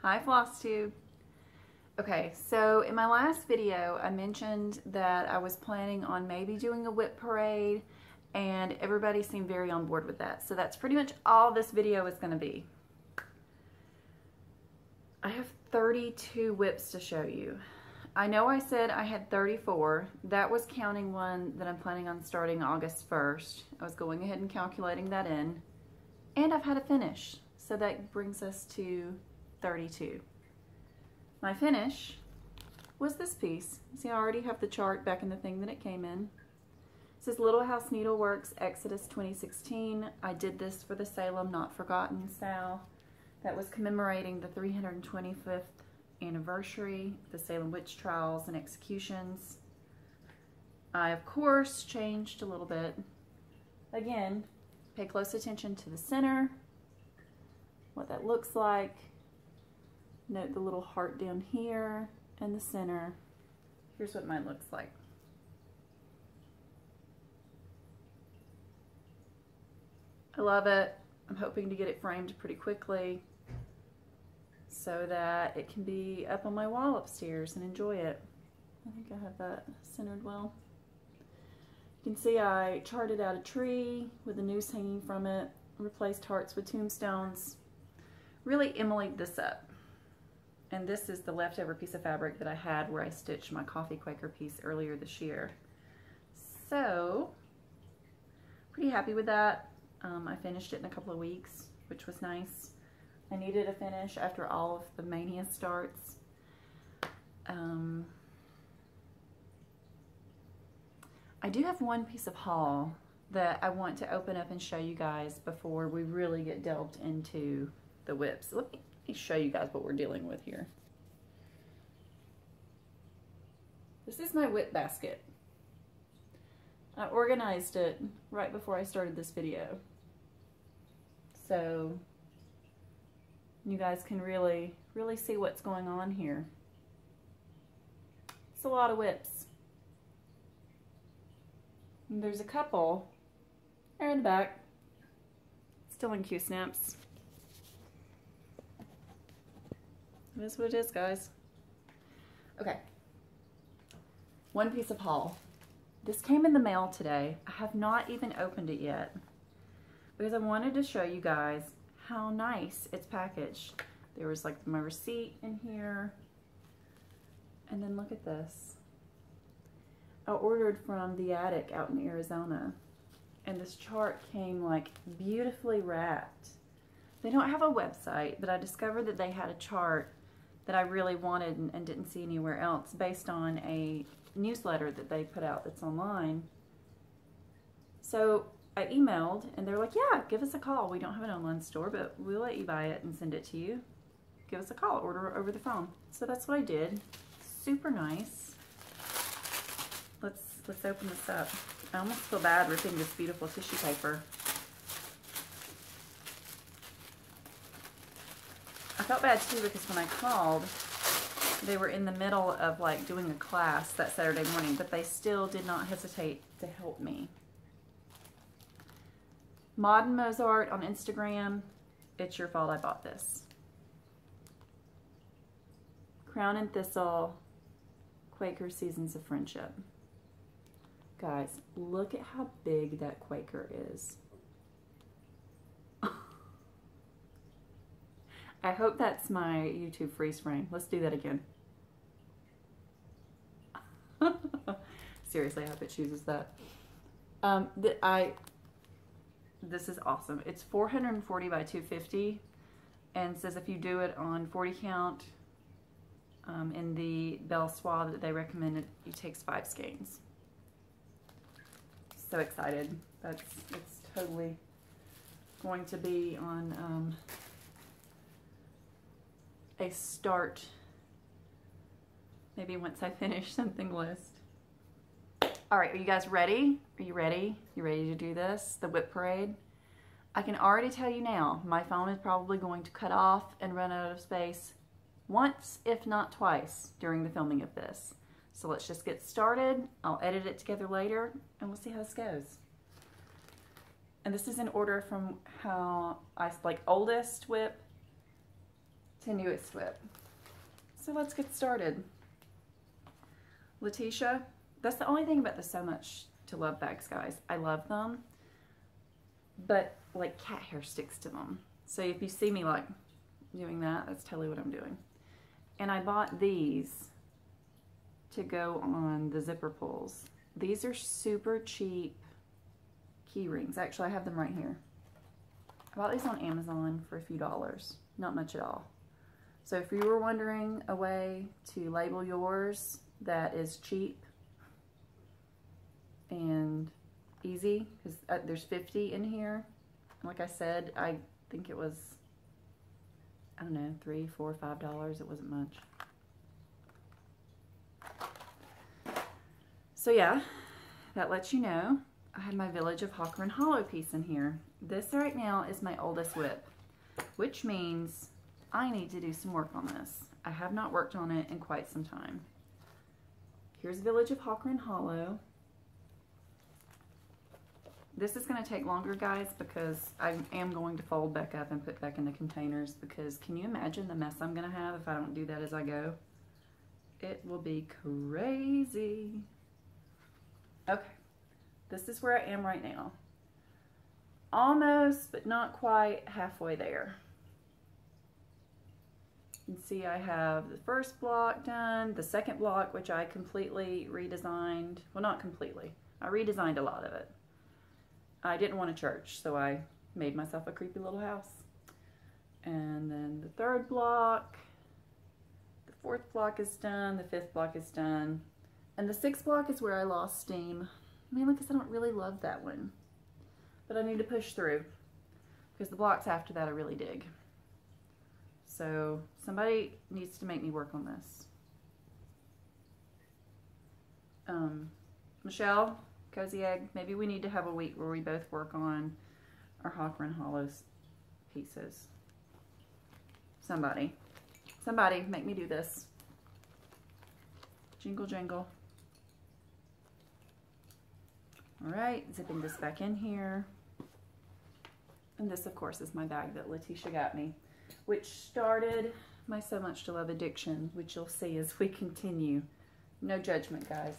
Hi Flosstube. Okay, so in my last video I mentioned that I was planning on maybe doing a WIP parade, and everybody seemed very on board with that. So that's pretty much all this video is going to be. I have 32 WIPs to show you. I know I said I had 34. That was counting one that I'm planning on starting August 1st. I was going ahead and calculating that in. And I've had a finish. So that brings us to 32. My finish was this piece. See, I already have the chart back in the thing that it came in. It says Little House Needleworks Exodus 2016. I did this for the Salem Notforgotten sale. That was commemorating the 325th anniversary, the Salem witch trials and executions. I, of course, changed a little bit. Again, pay close attention to the center, what that looks like. Note the little heart down here and the center. Here's what mine looks like. I love it. I'm hoping to get it framed pretty quickly so that it can be up on my wall upstairs and enjoy it. I think I have that centered well. You can see I charted out a tree with a noose hanging from it, replaced hearts with tombstones. Really Emily'd this up. And this is the leftover piece of fabric that I had where I stitched my coffee Quaker piece earlier this year. So, pretty happy with that. I finished it in a couple of weeks, which was nice. I needed a finish after all of the mania starts. I do have one piece of haul that I want to open up and show you guys before we really get delved into the WIPs. Let me show you guys what we're dealing with here. This is my WIP basket. I organized it right before I started this video, so you guys can really see what's going on here. It's a lot of WIPs. And there's a couple there in the back, still in Q-snaps. It is what it is, guys. Okay. One piece of haul. This came in the mail today. I have not even opened it yet because I wanted to show you guys how nice it's packaged. There was like my receipt in here. And then look at this. I ordered from the attic out in Arizona. And this chart came like beautifully wrapped. They don't have a website, but I discovered that they had a chart that I really wanted and didn't see anywhere else based on a newsletter that they put out that's online. So I emailed and they're like, yeah, give us a call. We don't have an online store, but we'll let you buy it and send it to you. Give us a call, order over the phone. So that's what I did. Super nice. Let's open this up. I almost feel bad ripping this beautiful tissue paper. I felt bad too because when I called, they were in the middle of like doing a class that Saturday morning, but they still did not hesitate to help me. Modern Mozart on Instagram, it's your fault I bought this. Crown and Thistle, Quaker Seasons of Friendship. Guys, look at how big that Quaker is. I hope that's my YouTube freeze frame. Let's do that again. Seriously, I hope it chooses that. This is awesome. It's 440 by 250 and says if you do it on 40 count in the bell swab that they recommended, it takes 5 skeins. So excited. It's totally going to be on a start, maybe once I finish something list. All right, are you guys ready? Are you ready? You ready to do this? The WIP parade? I can already tell you now, my phone is probably going to cut off and run out of space once, if not twice, during the filming of this. So let's just get started. I'll edit it together later and we'll see how this goes. And this is in order from how I like oldest WIP to newest WIP. So let's get started. Letitia, that's the only thing about the So Much to Love bags, guys. I love them, but like cat hair sticks to them. So if you see me like doing that, that's totally what I'm doing. And I bought these to go on the zipper pulls. These are super cheap key rings. Actually, I have them right here. I bought these on Amazon for a few dollars. Not much at all. So if you were wondering a way to label yours that is cheap and easy, because there's 50 in here. Like I said, I think it was, I don't know, $3, $4, $5. It wasn't much. So yeah, that lets you know I have my Village of Hawker and Hollow piece in here. This right now is my oldest WIP, which means I need to do some work on this. I have not worked on it in quite some time. Here's Village of Hawker and Hollow. This is going to take longer, guys, because I am going to fold back up and put back in the containers, because can you imagine the mess I'm going to have if I don't do that as I go? It will be crazy. Okay, this is where I am right now. Almost, but not quite halfway there. You can see I have the first block done, the second block, which I completely redesigned. Well, not completely. I redesigned a lot of it. I didn't want a church, so I made myself a creepy little house. And then the third block, the fourth block is done, the fifth block is done. And the sixth block is where I lost steam. Mainly because I don't really love that one. But I need to push through, because the blocks after that I really dig. So somebody needs to make me work on this. Michelle, Cozy Egg, maybe we need to have a week where we both work on our Hawker and Hollows pieces. Somebody make me do this. Jingle jangle. All right, zipping this back in here. And this, of course, is my bag that Letitia got me, which started my So Much to Love addiction, which you'll see as we continue. No judgment, guys.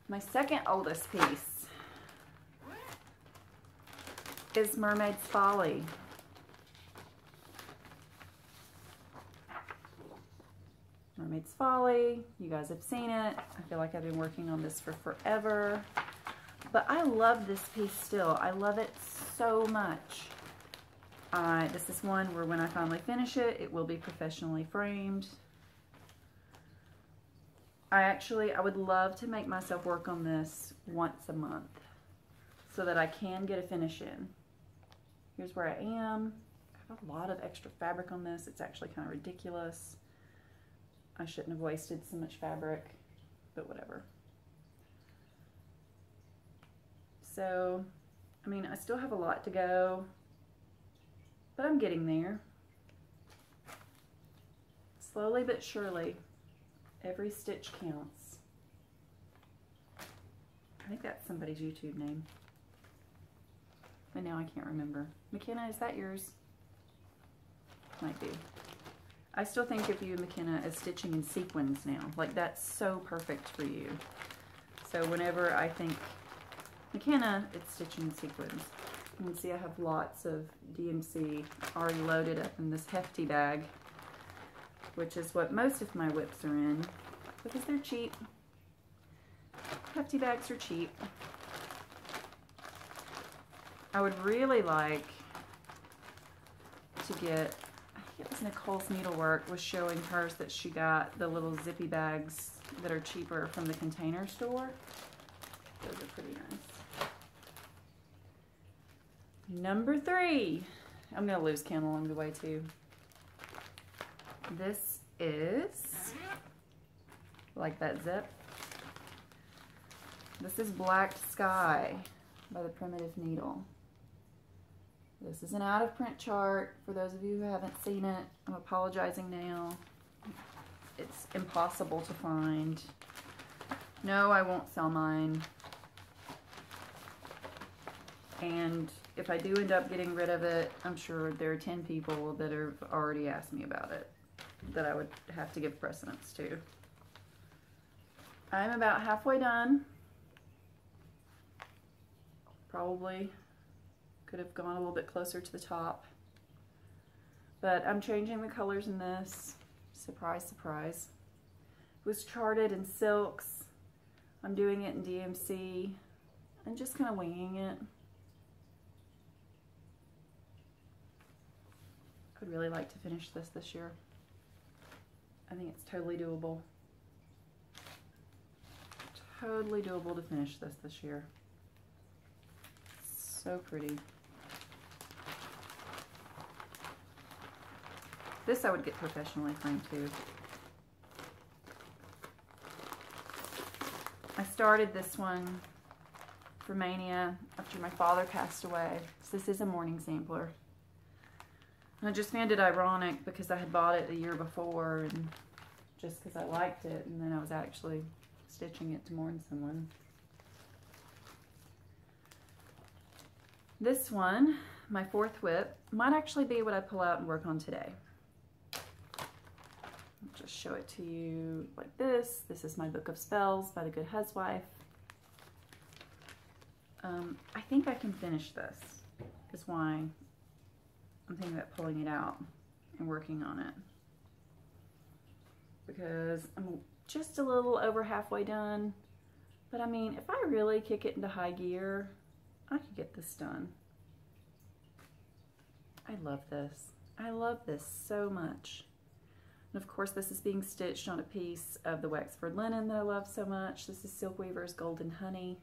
My second oldest piece is Mermaid Folly. Mermaid's Folly, you guys have seen it. I feel like I've been working on this for forever, but I love this piece still. I love it so much. This is one where when I finally finish it, it will be professionally framed. I would love to make myself work on this once a month so that I can get a finish in. Here's where I am. I have a lot of extra fabric on this. It's actually kind of ridiculous. I shouldn't have wasted so much fabric, but whatever. So, I mean, I still have a lot to go, but I'm getting there. Slowly but surely, every stitch counts. I think that's somebody's YouTube name, but now I can't remember. McKenna, is that yours? Might be. I still think of you, McKenna, as stitching in sequins now. Like, that's so perfect for you. So whenever I think McKenna, it's stitching in sequins. You can see I have lots of DMC already loaded up in this hefty bag, which is what most of my WIPs are in, because they're cheap. Hefty bags are cheap. I would really like to get, I think it was Nicole's Needlework was showing hers that she got the little zippy bags that are cheaper from the Container Store. Those are pretty nice. Number 3. I'm going to lose count along the way too. This is, like that zip, this is Black Sky by the Primitive Needle. This is an out of print chart. For those of you who haven't seen it, I'm apologizing now. It's impossible to find. No, I won't sell mine. And if I do end up getting rid of it, I'm sure there are 10 people that have already asked me about it that I would have to give precedence to. I'm about halfway done. Probably could have gone a little bit closer to the top. But I'm changing the colors in this. Surprise, surprise. It was charted in silks. I'm doing it in DMC. I'm just kind of winging it. I'd really like to finish this year. I think it's totally doable. Totally doable to finish this year. So pretty. This I would get professionally framed too. I started this one for Mania after my father passed away. So this is a morning sampler. And I just found it ironic because I had bought it the year before and just because I liked it, and then I was actually stitching it to mourn someone. This one, my 4th WIP, might actually be what I pull out and work on today. I'll just show it to you like this. This is my Book of Spells by the Good Huswife. I think I can finish this, is why I'm thinking about pulling it out and working on it. Because I'm just a little over halfway done. But I mean, if I really kick it into high gear, I could get this done. I love this. I love this so much. And of course, this is being stitched on a piece of the Wexford linen that I love so much. This is Silkweaver's Golden Honey.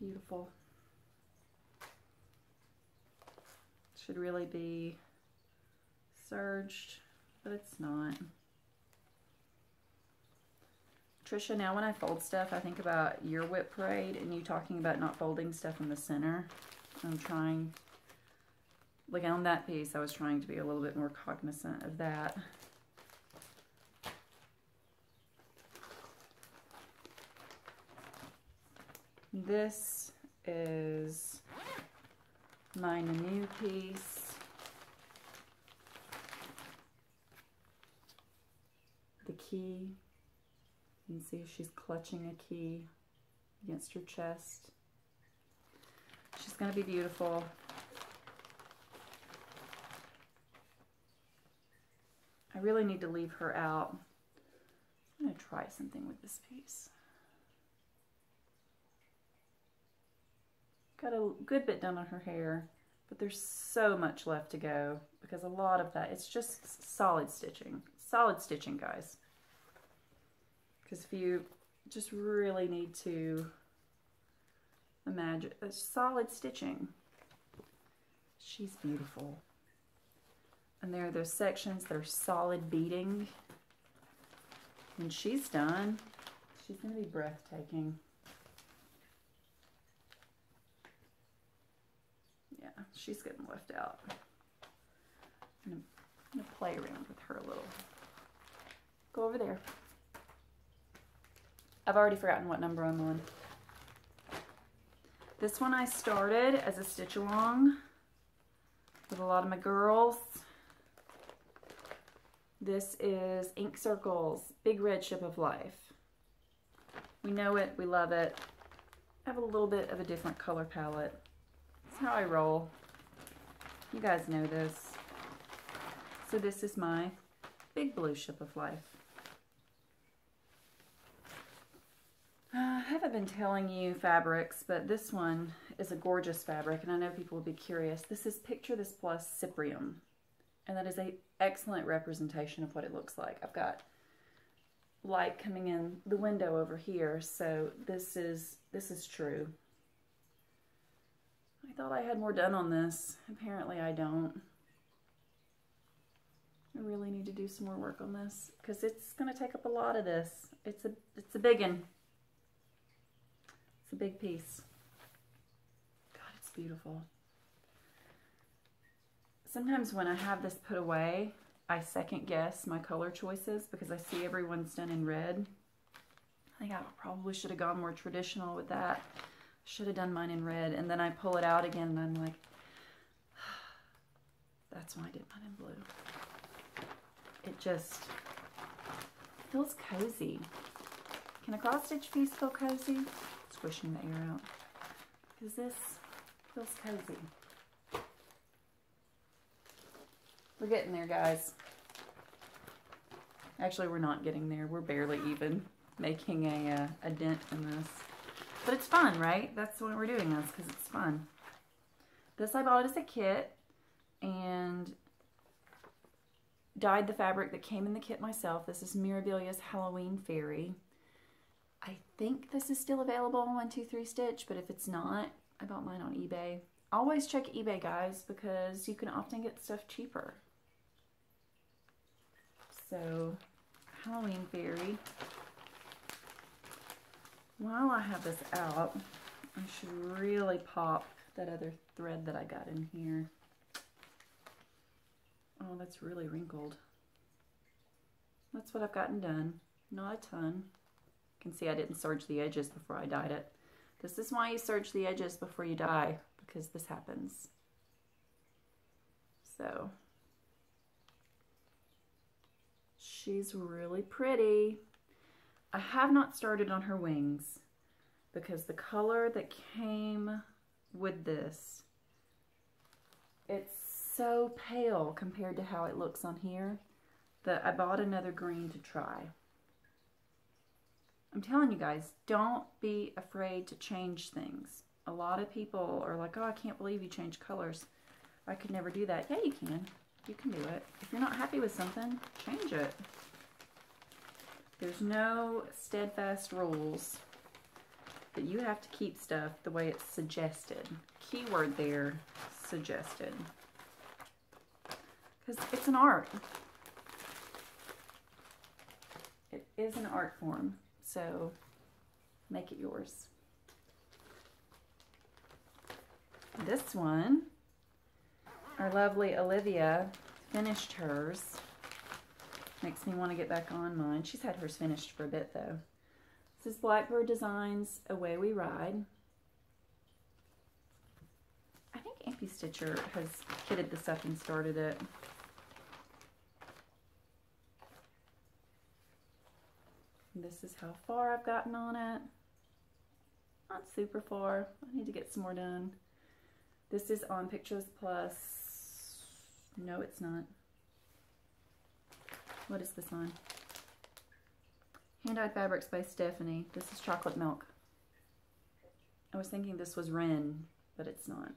Beautiful. Should really be serged, but it's not. Trisha, now when I fold stuff, I think about your WIP Parade and you talking about not folding stuff in the center. I'm trying, like on that piece, I was trying to be a little bit more cognizant of that. This is my Nimue piece. The key. You can see she's clutching a key against her chest. She's going to be beautiful. I really need to leave her out. I'm going to try something with this piece. Got a good bit done on her hair, but there's so much left to go because a lot of that, it's just solid stitching. Solid stitching, guys. Because if you just really need to imagine a solid stitching. She's beautiful. And there are those sections that are solid beading. When she's done, she's going to be breathtaking. Yeah, she's getting left out. I'm going to play around with her a little. Go over there. I've already forgotten what number I'm on. This one I started as a stitch along with a lot of my girls. This is Ink Circles, Big Red Ship of Life. We know it, we love it. I have a little bit of a different color palette. That's how I roll. You guys know this. So this is my Big Blue Ship of Life. I haven't been telling you fabrics, but this one is a gorgeous fabric, and I know people will be curious. This is Picture This Plus Cyprium, and that is an excellent representation of what it looks like. I've got light coming in the window over here, so this is true. I thought I had more done on this. Apparently I don't. I really need to do some more work on this because it's going to take up a lot of this. It's a big one. It's a big piece. God, it's beautiful. Sometimes when I have this put away, I second guess my color choices because I see everyone's done in red. I think I probably should have gone more traditional with that. Should have done mine in red. And then I pull it out again and I'm like, that's why I did mine in blue. It just feels cozy. Can a cross stitch piece feel cozy? Squishing the air out. Because this feels cozy. We're getting there, guys. Actually, we're not getting there. We're barely even making a dent in this. But it's fun, right? That's why we're doing this, because it's fun. This I bought as a kit and dyed the fabric that came in the kit myself. This is Mirabilia's Halloween Fairy. I think this is still available on 123 Stitch, but if it's not, I bought mine on eBay. Always check eBay, guys, because you can often get stuff cheaper. So, Halloween Fairy. While I have this out, I should really pop that other thread that I got in here. Oh, that's really wrinkled. That's what I've gotten done. Not a ton. You can see I didn't serge the edges before I dyed it. This is why you serge the edges before you dye, because this happens. So, she's really pretty. I have not started on her wings because the color that came with this, it's so pale compared to how it looks on here that I bought another green to try. I'm telling you guys, don't be afraid to change things. A lot of people are like, oh, I can't believe you changed colors. I could never do that. Yeah, you can. You can do it. If you're not happy with something, change it. There's no steadfast rules, but you have to keep stuff the way it's suggested. Keyword there, suggested. Because it's an art. It is an art form, so make it yours. This one, our lovely Olivia finished hers. Makes me want to get back on mine. She's had hers finished for a bit though. This is Blackbird Designs Away We Ride. I think Ampy Stitcher has kitted this up and started it. And this is how far I've gotten on it. Not super far. I need to get some more done. This is on Pictures Plus. No, it's not. What is this on? Hand-Dyed Fabrics by Stephanie. This is Chocolate Milk. I was thinking this was Wren, but it's not.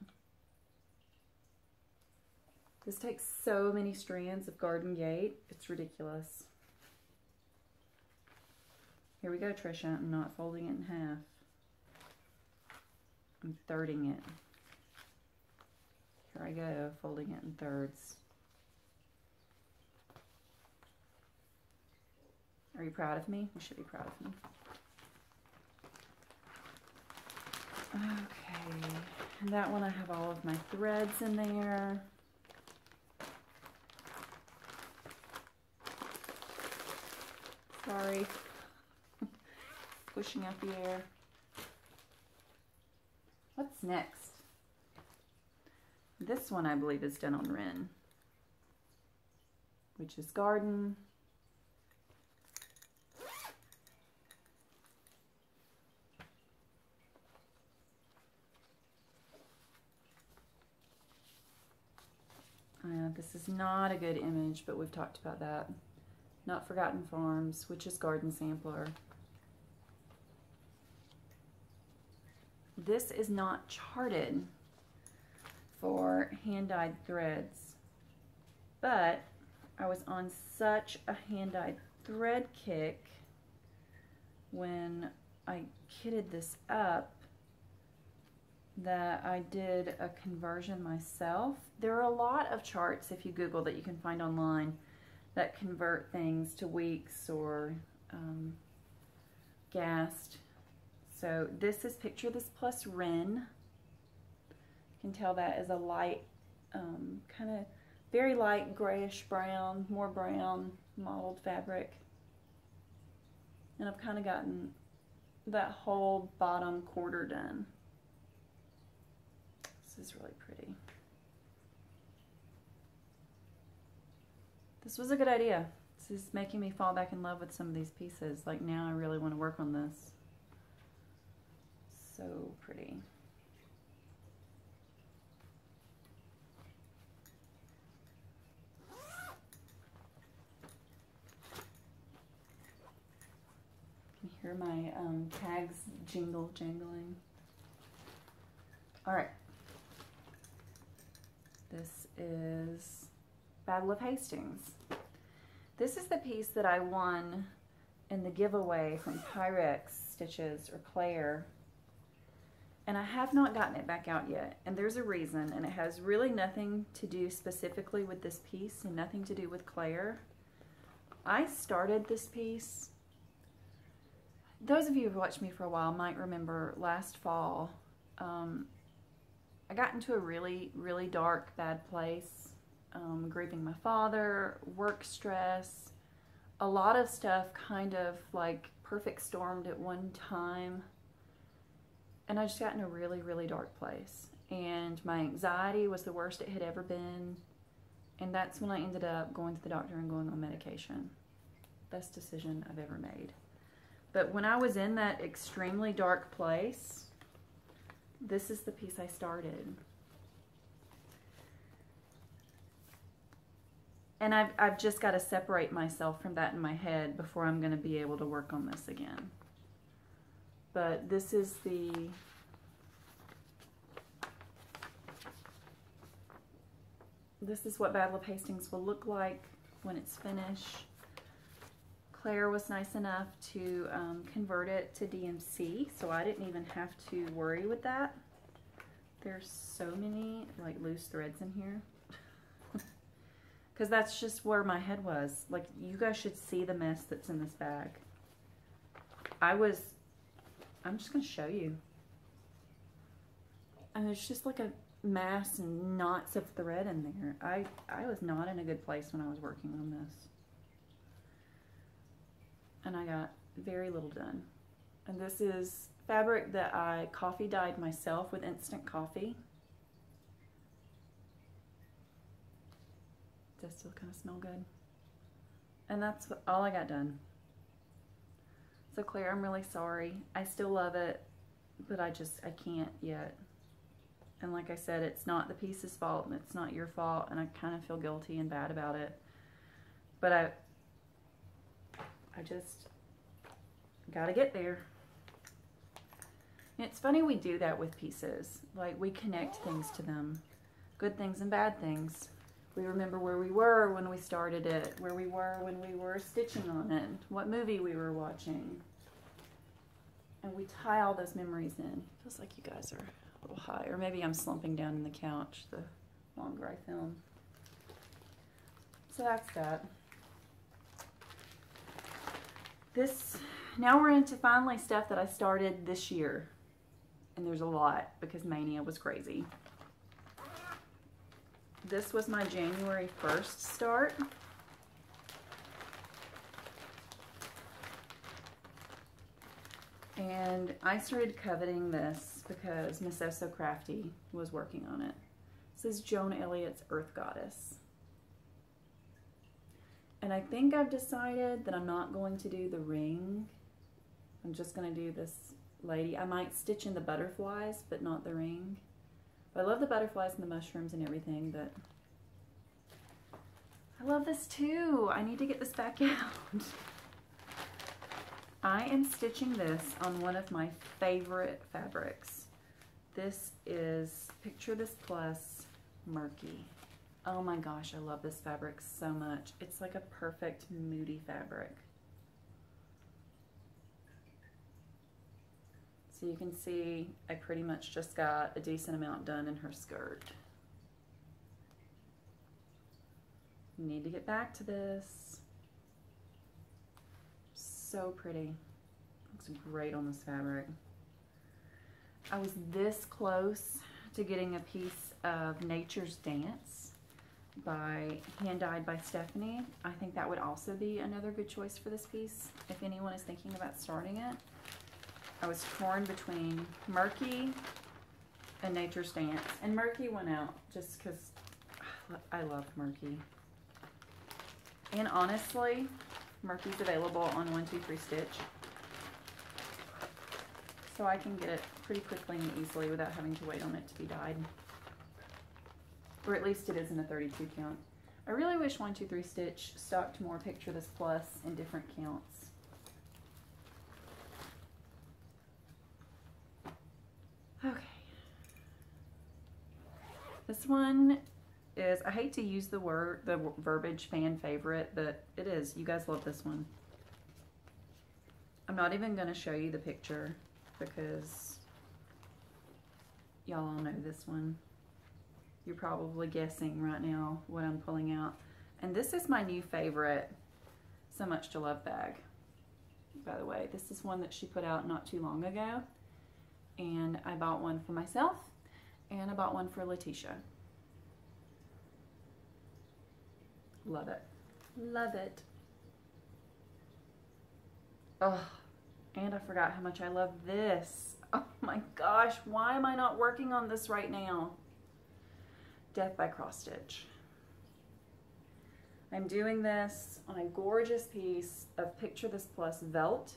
This takes so many strands of Garden Gate. It's ridiculous. Here we go, Trisha. I'm not folding it in half. I'm thirding it. Here I go, folding it in thirds. Are you proud of me? You should be proud of me. Okay, and that one I have all of my threads in there. Sorry. Pushing out the air. What's next? This one I believe is done on Wren, which is Garden. This is not a good image, but we've talked about that. Notforgotten Farms, which is Garden Sampler. This is not charted for hand-dyed threads, but I was on such a hand-dyed thread kick when I kitted this up that I did a conversion myself. There are a lot of charts, if you Google, that you can find online that convert things to weeks or gast. So this is Picture This Plus Wren. You can tell that is a light, kind of very light grayish brown, more brown mottled fabric. And I've kind of gotten that whole bottom quarter done. This is really pretty. This was a good idea. This is making me fall back in love with some of these pieces. Like now I really want to work on this. So pretty. You can hear my tags jangling. All right. This is Battle of Hastings. This is the piece that I won in the giveaway from Pyrex Stitches or Claire. And I have not gotten it back out yet. And there's a reason. And it has really nothing to do specifically with this piece and nothing to do with Claire. I started this piece. Those of you who've watched me for a while might remember last fall. I got into a really, really dark, bad place. Grieving my father, work stress, a lot of stuff kind of like perfect stormed at one time. And I just got in a really, really dark place. And my anxiety was the worst it had ever been. And that's when I ended up going to the doctor and going on medication. Best decision I've ever made. But when I was in that extremely dark place, this is the piece I started. And I've just got to separate myself from that in my head before I'm going to be able to work on this again. But this is what Battle of Hastings will look like when it's finished. Claire was nice enough to convert it to DMC, so I didn't even have to worry with that. There's so many like loose threads in here. Because that's just where my head was. Like, you guys should see the mess that's in this bag. I'm just going to show you. And there's just like a mass and knots of thread in there. I was not in a good place when I was working on this. And I got very little done. And this is fabric that I coffee dyed myself with instant coffee. Does still kind of smell good. And that's all I got done. So Claire, I'm really sorry. I still love it, but I can't yet. And like I said, it's not the piece's fault and it's not your fault, and I kind of feel guilty and bad about it. But I just gotta get there. And it's funny we do that with pieces. Like, we connect things to them. Good things and bad things. We remember where we were when we started it, where we were when we were stitching on it, what movie we were watching. And we tie all those memories in. Feels like you guys are a little high. Or maybe I'm slumping down in the couch the longer I film. So that's that. Now we're into finally stuff that I started this year. And there's a lot because Mania was crazy. This was my January 1st start. And I started coveting this because Miss So Crafty was working on it. This is Joan Elliott's Earth Goddess. And I think I've decided that I'm not going to do the ring. I'm just going to do this lady. I might stitch in the butterflies, but not the ring. But I love the butterflies and the mushrooms and everything, but I love this too. I need to get this back out. I am stitching this on one of my favorite fabrics. This is Picture This Plus Murky. Oh my gosh, I love this fabric so much. It's like a perfect moody fabric. So you can see I pretty much just got a decent amount done in her skirt. Need to get back to this. So pretty. Looks great on this fabric. I was this close to getting a piece of Nature's Dance hand dyed by Stephanie. I think that would also be another good choice for this piece if anyone is thinking about starting it. I was torn between Murky A Nature's Dance. And Murky went out just because I love Murky. And honestly, Murky's available on 123 Stitch. So I can get it pretty quickly and easily without having to wait on it to be dyed. Or at least it is in a 32 count. I really wish 123 Stitch stocked more Picture This Plus in different counts. Okay. This one is, I hate to use the verbiage fan favorite, but it is. You guys love this one. I'm not even going to show you the picture because y'all all know this one. You're probably guessing right now what I'm pulling out. And this is my new favorite So Much to Love bag. By the way, this is one that she put out not too long ago. And I bought one for myself and I bought one for Letitia. Love it. Love it. Oh, and I forgot how much I love this. Oh my gosh, why am I not working on this right now? Death by Cross Stitch. I'm doing this on a gorgeous piece of Picture This Plus Veldt.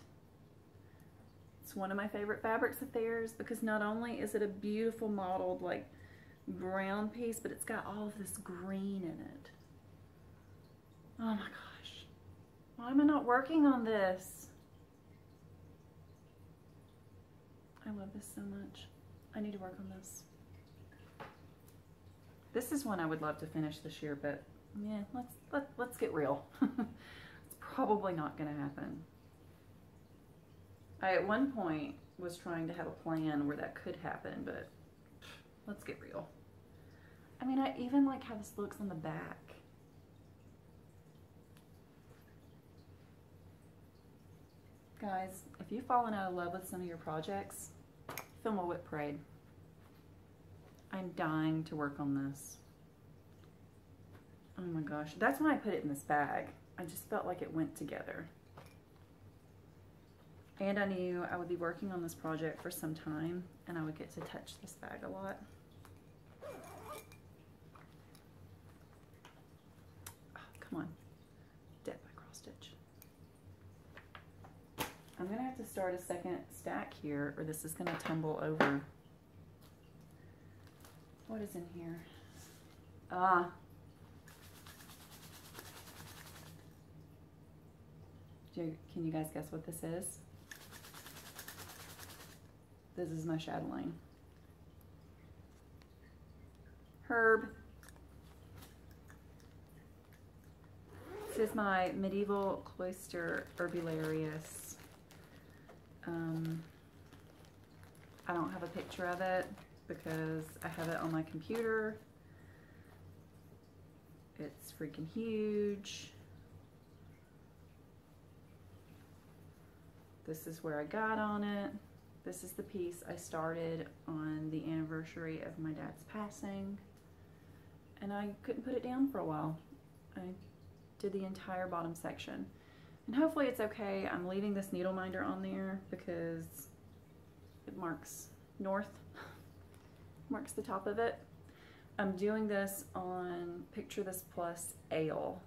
It's one of my favorite fabrics of theirs because not only is it a beautiful mottled like brown piece, but it's got all of this green in it. Oh my gosh. Why am I not working on this? I love this so much. I need to work on this. This is one I would love to finish this year, but yeah, let's get real. It's probably not going to happen. I at one point was trying to have a plan where that could happen, but let's get real. I mean, I even like how this looks on the back. Guys, if you've fallen out of love with some of your projects, film a WIP Parade. I'm dying to work on this. Oh my gosh, that's why I put it in this bag. I just felt like it went together. And I knew I would be working on this project for some time and I would get to touch this bag a lot. Oh, come on. Death by Cross Stitch. I'm gonna have to start a second stack here or this is gonna tumble over. What is in here? Ah. Can you guys guess what this is? This is my Chatelaine. Herb. This is my medieval Cloister Herbularius. I don't have a picture of it because I have it on my computer. It's freaking huge. This is where I got on it. This is the piece I started on the anniversary of my dad's passing. And I couldn't put it down for a while. I did the entire bottom section. And hopefully it's okay. I'm leaving this needle minder on there because it marks north, marks the top of it. I'm doing this on Picture This Plus Ale.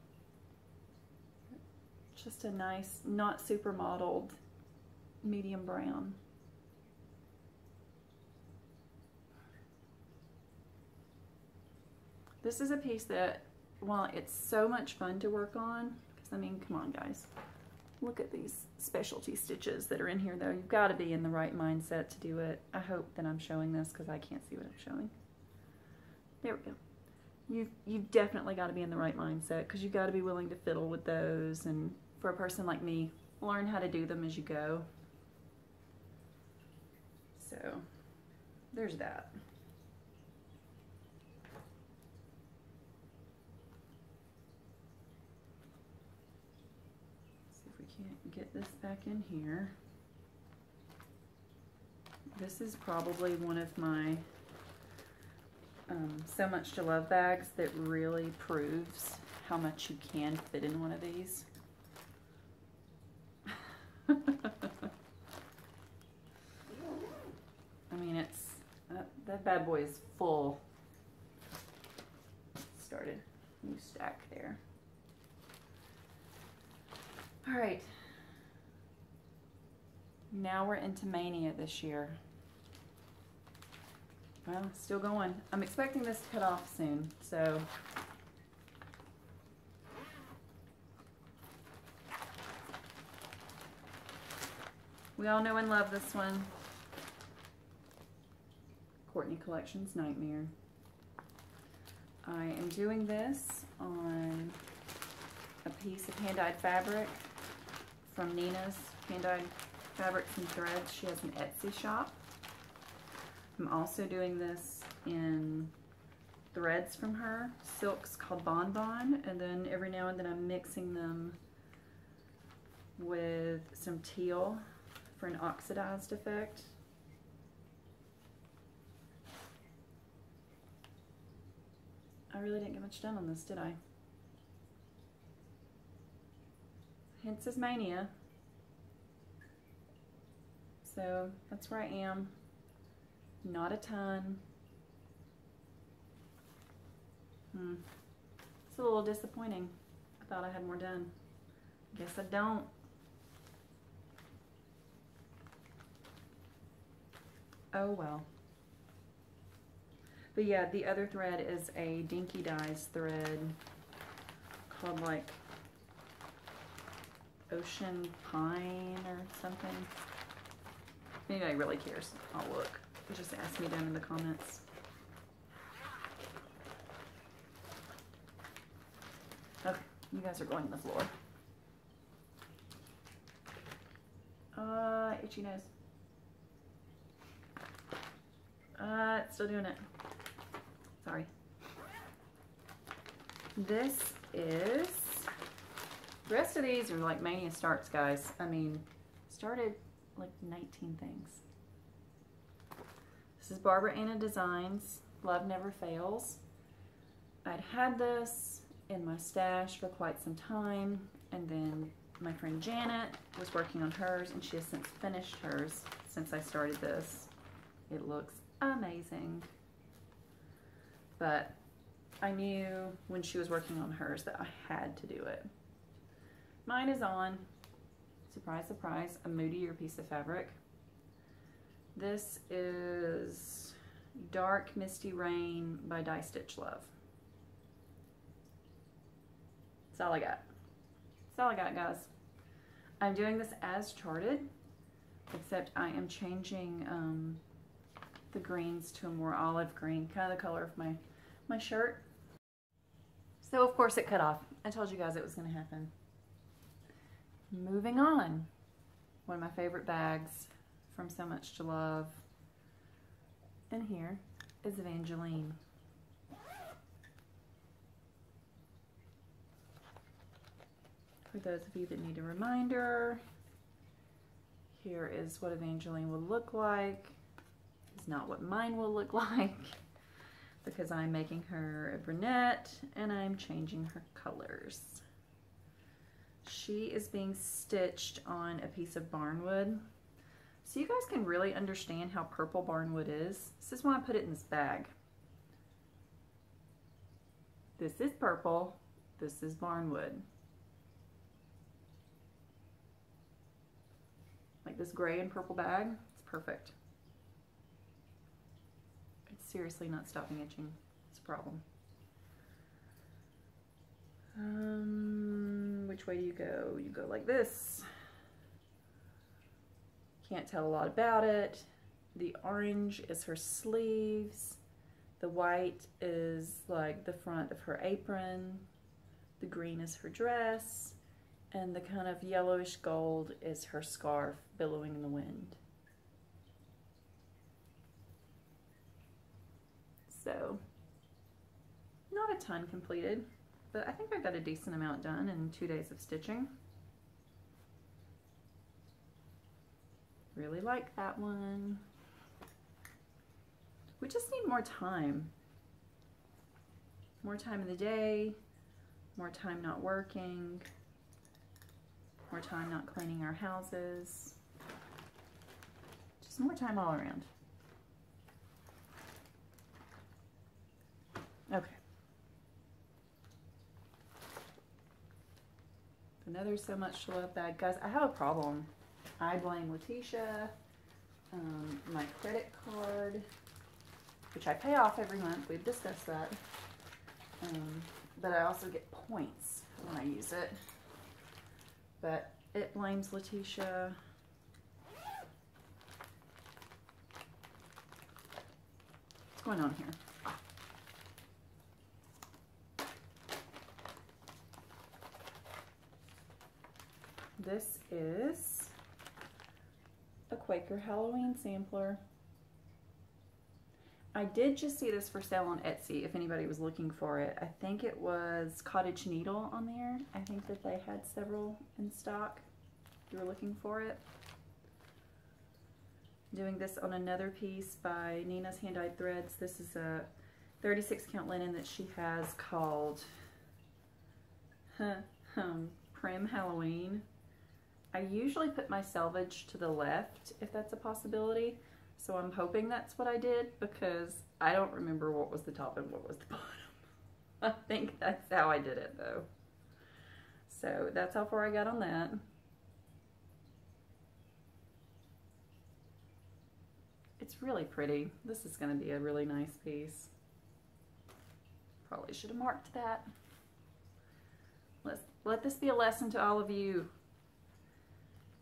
Just a nice, not super mottled, medium brown. This is a piece that, while it's so much fun to work on, because I mean, come on guys, look at these specialty stitches that are in here though. You've got to be in the right mindset to do it. I hope that I'm showing this because I can't see what I'm showing. There we go. You've definitely got to be in the right mindset because you've got to be willing to fiddle with those, and for a person like me, learn how to do them as you go. So there's that. See if we can't get this back in here. This is probably one of my So Much to Love bags that really proves how much you can fit in one of these. I mean, it's That bad boy is full. Started new stack there. All right. Now we're into Mania this year. Well, still going. I'm expecting this to cut off soon, so. We all know and love this one. Courtney Collections Nightmare. I am doing this on a piece of hand-dyed fabric from Nina's Hand-Dyed Fabrics and Threads. She has an Etsy shop. I'm also doing this in threads from her. Silk's called Bon Bon, and then every now and then I'm mixing them with some teal for an oxidized effect. I really didn't get much done on this, did I? Hence is Mania. So that's where I am. Not a ton. It's a little disappointing. I thought I had more done. Guess I don't. Oh well. But yeah, the other thread is a Dinky Dyes thread called like Ocean Pine or something. If anybody really cares, I'll look. Just ask me down in the comments. Okay, you guys are going on the floor. Itchy nose. It's still doing it. Sorry. This is, the rest of these are like Mania starts, guys. I mean, started like 19 things. This is Barbara Anna Designs, Love Never Fails. I'd had this in my stash for quite some time, and then my friend Janet was working on hers, and she has since finished hers since I started this. It looks amazing. But I knew when she was working on hers that I had to do it. Mine is on, surprise, surprise, a moodier piece of fabric. This is Dark Misty Rain by Die Stitch Love. That's all I got. That's all I got, guys. I'm doing this as charted, except I am changing the greens to a more olive green, kind of the color of my shirt. So of course it cut off. I told you guys it was going to happen. Moving on. One of my favorite bags from So Much to Love. And here is of Angeline. For those of you that need a reminder, here is what Evangeline will look like. It's not what mine will look like, because I'm making her a brunette and I'm changing her colors. She is being stitched on a piece of barnwood. So you guys can really understand how purple barnwood is. This is why I put it in this bag. This is purple, this is barnwood. Like this gray and purple bag, it's perfect. It's seriously not stopping itching. It's a problem. Which way do you go? You go like this. Can't tell a lot about it. The orange is her sleeves. The white is like the front of her apron. The green is her dress. And the kind of yellowish gold is her scarf billowing in the wind. So, not a ton completed, but I think I got a decent amount done in 2 days of stitching. Really like that one. We just need more time. More time in the day, more time not working, more time not cleaning our houses. Just more time all around. Okay. Another So Much to Love bag. Guys, I have a problem. I blame Letitia, my credit card, which I pay off every month. We've discussed that. But I also get points when I use it. But it blames Letitia. What's going on here? This is a Quaker Halloween sampler. I did just see this for sale on Etsy if anybody was looking for it. I think it was Cottage Needle on there. I think that they had several in stock if you were looking for it. Doing this on another piece by Nina's Hand-Dyed Threads. This is a 36 count linen that she has called Prim Halloween. I usually put my selvage to the left if that's a possibility, so I'm hoping that's what I did because I don't remember what was the top and what was the bottom. I think that's how I did it though. So that's how far I got on that. It's really pretty. This is going to be a really nice piece. Probably should have marked that. Let this be a lesson to all of you.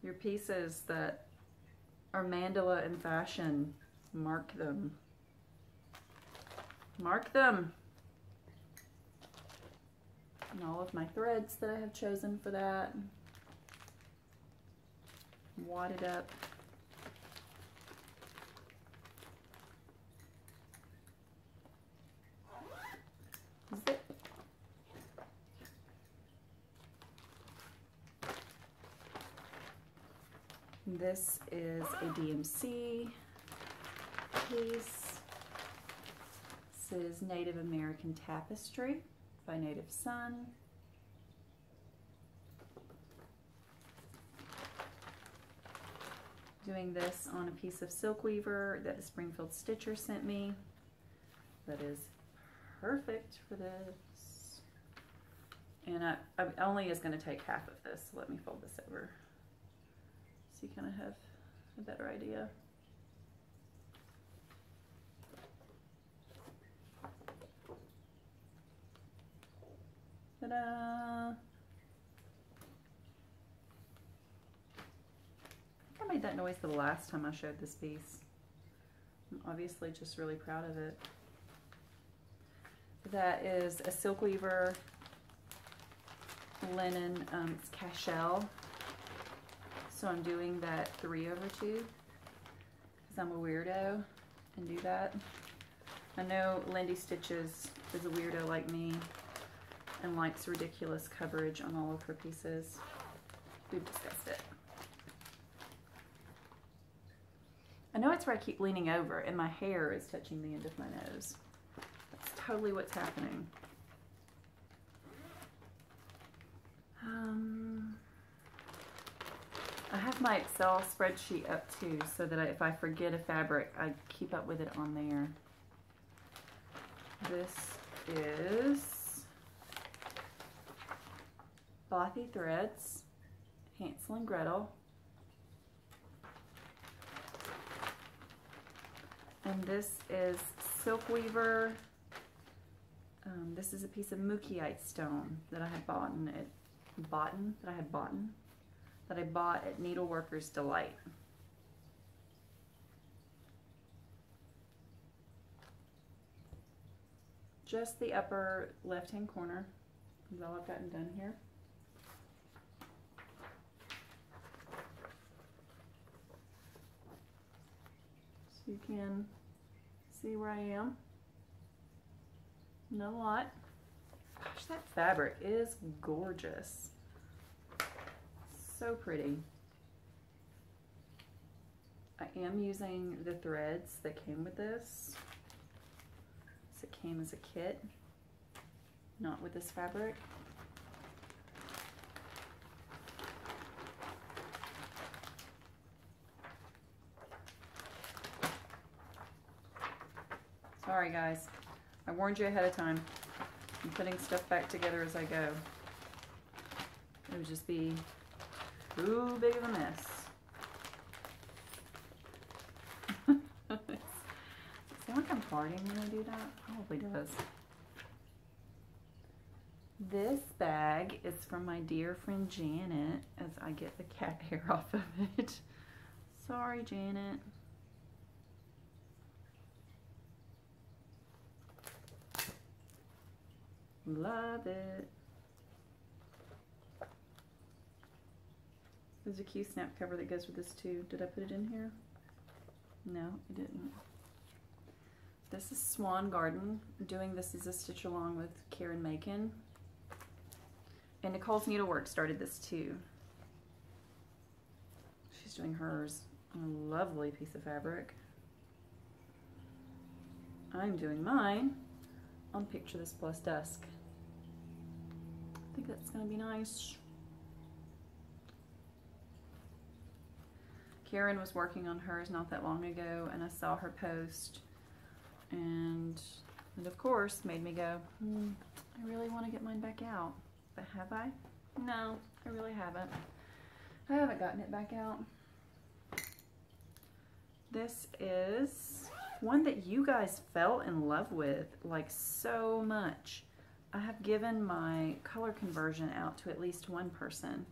Your pieces that are mandala in fashion, mark them. Mark them. And all of my threads that I have chosen for that. Wad it up. Zip. This is a DMC piece. This is Native American Tapestry by Native Son. Doing this on a piece of Silkweaver that a Springfield Stitcher sent me. That is perfect for this. And I only is going to take half of this, so let me fold this over. So you kind of have a better idea. Ta-da! I think I made that noise the last time I showed this piece. I'm obviously just really proud of it. That is a Silkweaver linen, it's cashel. So I'm doing that 3/2 because I'm a weirdo and do that. I know Lindy Stitches is a weirdo like me and likes ridiculous coverage on all of her pieces. We've discussed it. I know it's where I keep leaning over and my hair is touching the end of my nose. That's totally what's happening. I have my Excel spreadsheet up too, so that if I forget a fabric, I keep up with it on there. This is Bothy Threads, Hansel and Gretel. And this is Silkweaver. This is a piece of Mookieite stone that I had bought at Needleworker's Delight. Just the upper left-hand corner is all I've gotten done here. So you can see where I am. Not a lot. Gosh, that fabric is gorgeous. So pretty. I am using the threads that came with this. So it came as a kit, not with this fabric. Sorry guys, I warned you ahead of time. I'm putting stuff back together as I go. It would just be too big of a mess. Does it sound like I'm farting when I do that? Probably does. This bag is from my dear friend Janet as I get the cat hair off of it. Sorry, Janet. Love it. There's a cute snap cover that goes with this too. Did I put it in here? No, I didn't. This is Swan Garden. I'm doing this as a stitch along with Karen Macon. And Nicole's Needlework started this too. She's doing hers on a lovely piece of fabric. I'm doing mine on Picture This Plus Dusk. I think that's going to be nice. Karen was working on hers not that long ago, and I saw her post, and it of course made me go, I really want to get mine back out. But have I? No, I really haven't. I haven't gotten it back out. This is one that you guys fell in love with like so much. I have given my color conversion out to at least one person.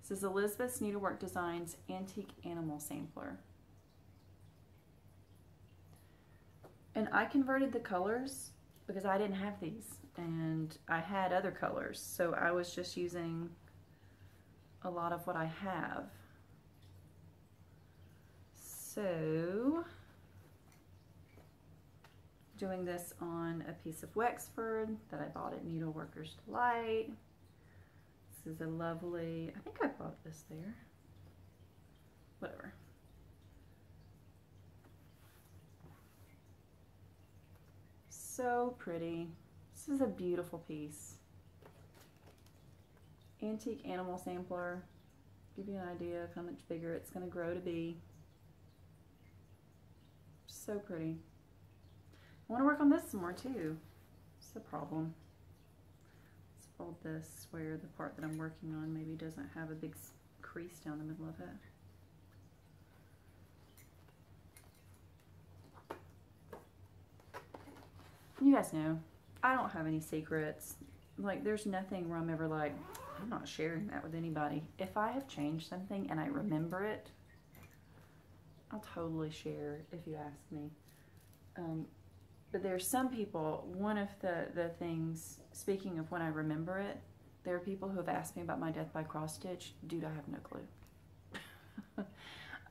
This is Elizabeth's Needlework Designs Antique Animal Sampler. And I converted the colors because I didn't have these and I had other colors. So I was just using a lot of what I have. So doing this on a piece of Wexford that I bought at Needleworkers Delight. This is a lovely, I think I bought this there. Whatever. So pretty. This is a beautiful piece. Antique Animal Sampler. Give you an idea of how much bigger it's going to grow to be. So pretty. I want to work on this some more too. It's a problem. Let's fold this where the part that I'm working on maybe doesn't have a big crease down the middle of it. You guys know, I don't have any secrets. Like, there's nothing where I'm ever like, I'm not sharing that with anybody. If I have changed something and I remember it, I'll totally share if you ask me. But there's some people, one of the things, speaking of when I remember it, there are people who have asked me about my death by cross stitch. Dude, I have no clue.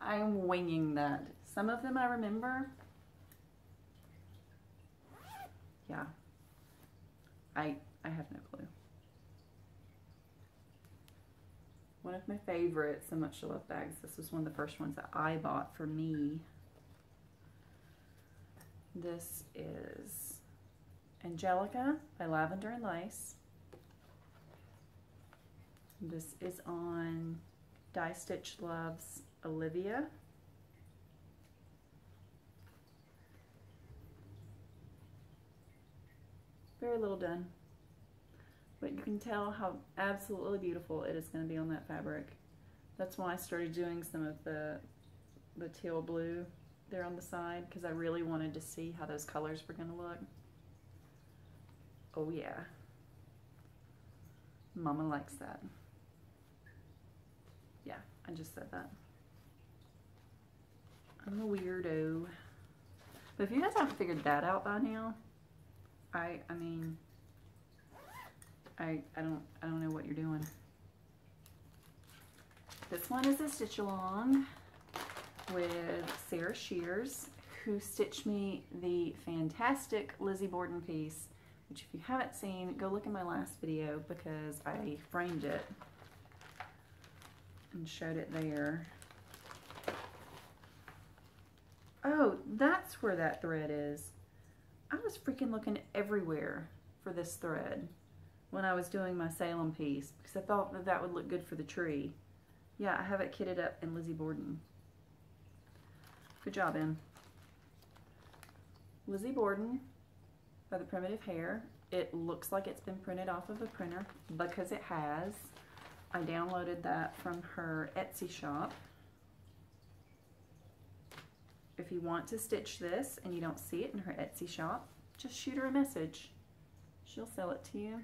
I'm winging that. Some of them I remember. Yeah. I have no clue. One of my favorites, So Much to Love bags. This was one of the first ones that I bought for me. This is Angelica by Lavender and Lace. This is on Die Stitch Loves Olivia. Very little done, but you can tell how absolutely beautiful it is going to be on that fabric. That's why I started doing some of the teal blue there on the side, because I really wanted to see how those colors were going to look. Oh yeah, Mama likes that. Yeah, I just said that. I'm a weirdo. But if you guys haven't figured that out by now, I mean, I don't know what you're doing. This one is a stitch along with Sarah Shears, who stitched me the fantastic Lizzie Borden piece, which if you haven't seen, go look in my last video because I framed it and showed it there. Oh, that's where that thread is. I was freaking looking everywhere for this thread when I was doing my Salem piece because I thought that that would look good for the tree. Yeah, I have it kitted up in Lizzie Borden. Good job, Em. Lizzie Borden, by the Primitive Hair. It looks like it's been printed off of a printer because it has. I downloaded that from her Etsy shop. If you want to stitch this and you don't see it in her Etsy shop, just shoot her a message. She'll sell it to you.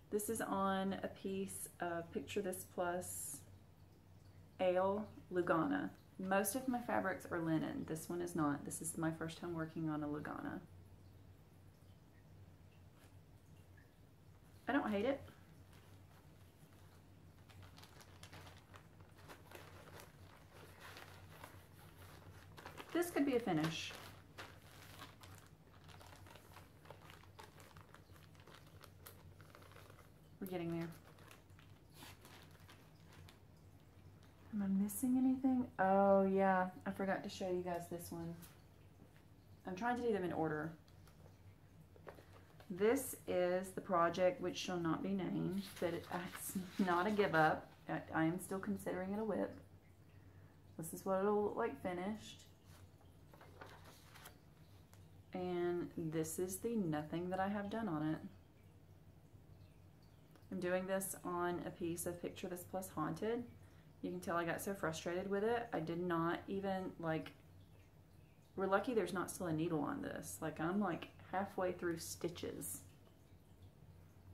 This is on a piece of Picture This Plus Ale Lugana. Most of my fabrics are linen. This one is not. This is my first time working on a Lugana. I don't hate it. This could be a finish. We're getting there. Am I missing anything? Oh yeah, I forgot to show you guys this one. I'm trying to do them in order. This is the project which shall not be named, but it's not a give up. I am still considering it a WIP. This is what it'll look like finished. And this is the nothing that I have done on it. I'm doing this on a piece of Picture This Plus Haunted. You can tell I got so frustrated with it. I did not even, like, we're lucky there's not still a needle on this. Like, I'm like halfway through stitches.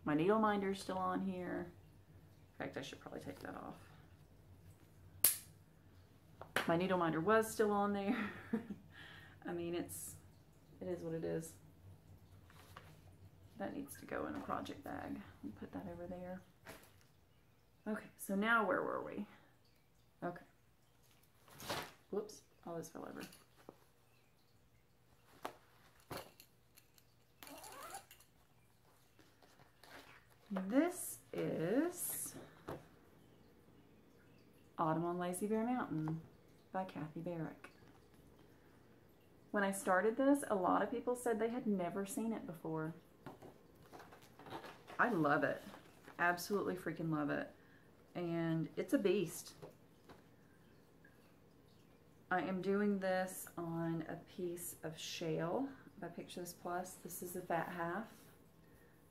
My needle minder's still on here. In fact, I should probably take that off. My needle minder was still on there. I mean, it is what it is. That needs to go in a project bag. I'll put that over there. Okay, so now where were we? Okay. Whoops, all this fell over. This is Autumn on Lazy Bear Mountain by Kathy Barrick. When I started this, a lot of people said they had never seen it before. I love it. Absolutely freaking love it. And it's a beast. I am doing this on a piece of shale by Picture This Plus. This is the fat half.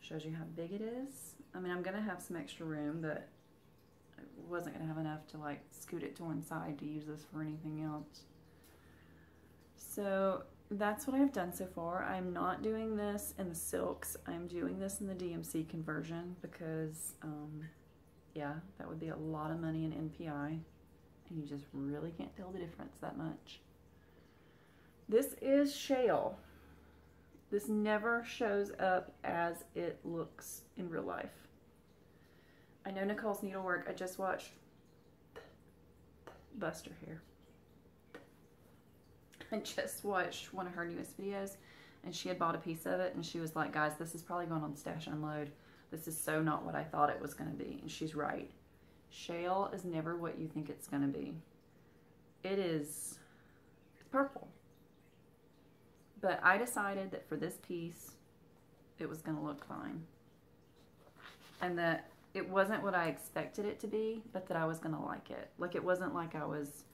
Shows you how big it is. I mean, I'm going to have some extra room, but I wasn't going to have enough to like scoot it to one side to use this for anything else. So that's what I've done so far. I'm not doing this in the silks. I'm doing this in the DMC conversion because, yeah, that would be a lot of money in NPI, and you just really can't tell the difference that much. This is shale. This never shows up as it looks in real life. I know Nicole's Needlework. I just watched Buster here. I just watched one of her newest videos, and she had bought a piece of it, and she was like, guys, this is probably going on Stash Unload. This is so not what I thought it was going to be. And she's right. Shale is never what you think it's going to be. It's purple. But I decided that for this piece, it was going to look fine. And that it wasn't what I expected it to be, but that I was going to like it. Like, it wasn't like I was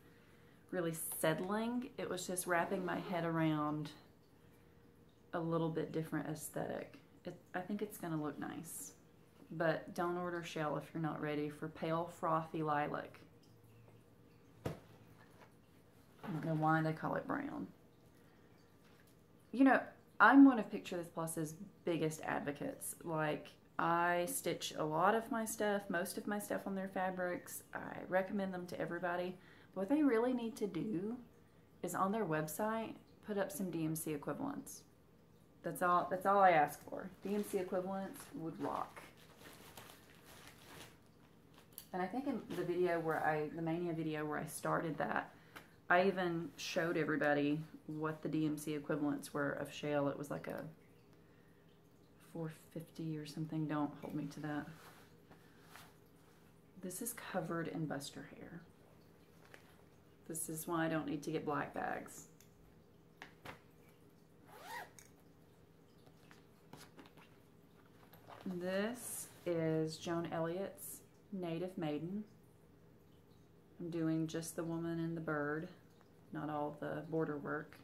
really settling. It was just wrapping my head around a little bit different aesthetic. I think it's going to look nice. But don't order shell if you're not ready for pale frothy lilac. I don't know why they call it brown. You know, I'm one of Picture This Plus's biggest advocates. Like, I stitch a lot of my stuff, most of my stuff on their fabrics. I recommend them to everybody. What they really need to do is on their website, put up some DMC equivalents. That's all I ask for. DMC equivalents would rock. And I think in the video the Mania video where I started that, I even showed everybody what the DMC equivalents were of shale. It was like a $4.50 or something. Don't hold me to that. This is covered in Buster hair. This is why I don't need to get black bags. This is Joan Elliott's Native Maiden. I'm doing just the woman and the bird, not all the border work.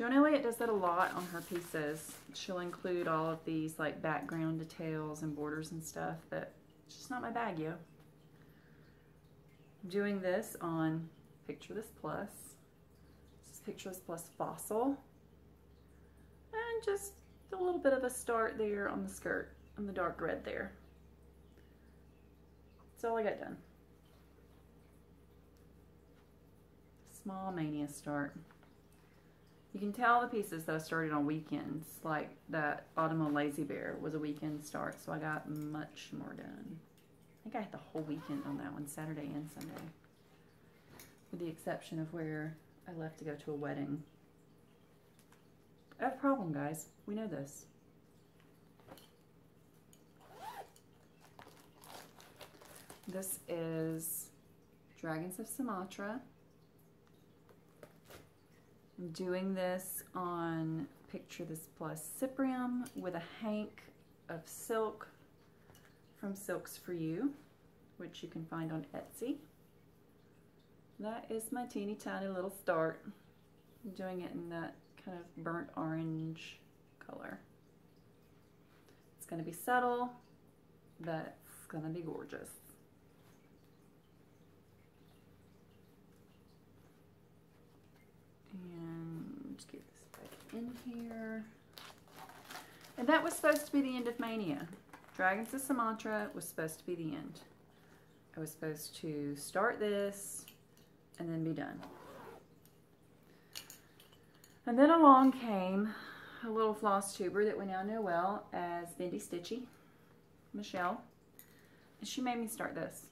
Joan Elliott does that a lot on her pieces. She'll include all of these like background details and borders and stuff, but it's just not my bag, yo. I'm doing this on Picture This Plus. This is Picture This Plus Fossil. And just a little bit of a start there on the skirt, on the dark red there. That's all I got done. Small mania start. You can tell the pieces that I started on weekends, like that Autumnal Lazy Bear was a weekend start, so I got much more done. I think I had the whole weekend on that one, Saturday and Sunday. With the exception of where I left to go to a wedding. I have a problem, guys. We know this. This is Dragons of Sumatra. I'm doing this on Picture This Plus Cyprium with a hank of silk from Silks For You, which you can find on Etsy. That is my teeny tiny little start. I'm doing it in that kind of burnt orange color. It's going to be subtle, but it's going to be gorgeous. And just get this back in here. And that was supposed to be the end of Mania. Dragons of Sumatra was supposed to be the end. I was supposed to start this and then be done. And then along came a little floss tuber that we now know well as Bendy Stitchy, Michelle. And she made me start this.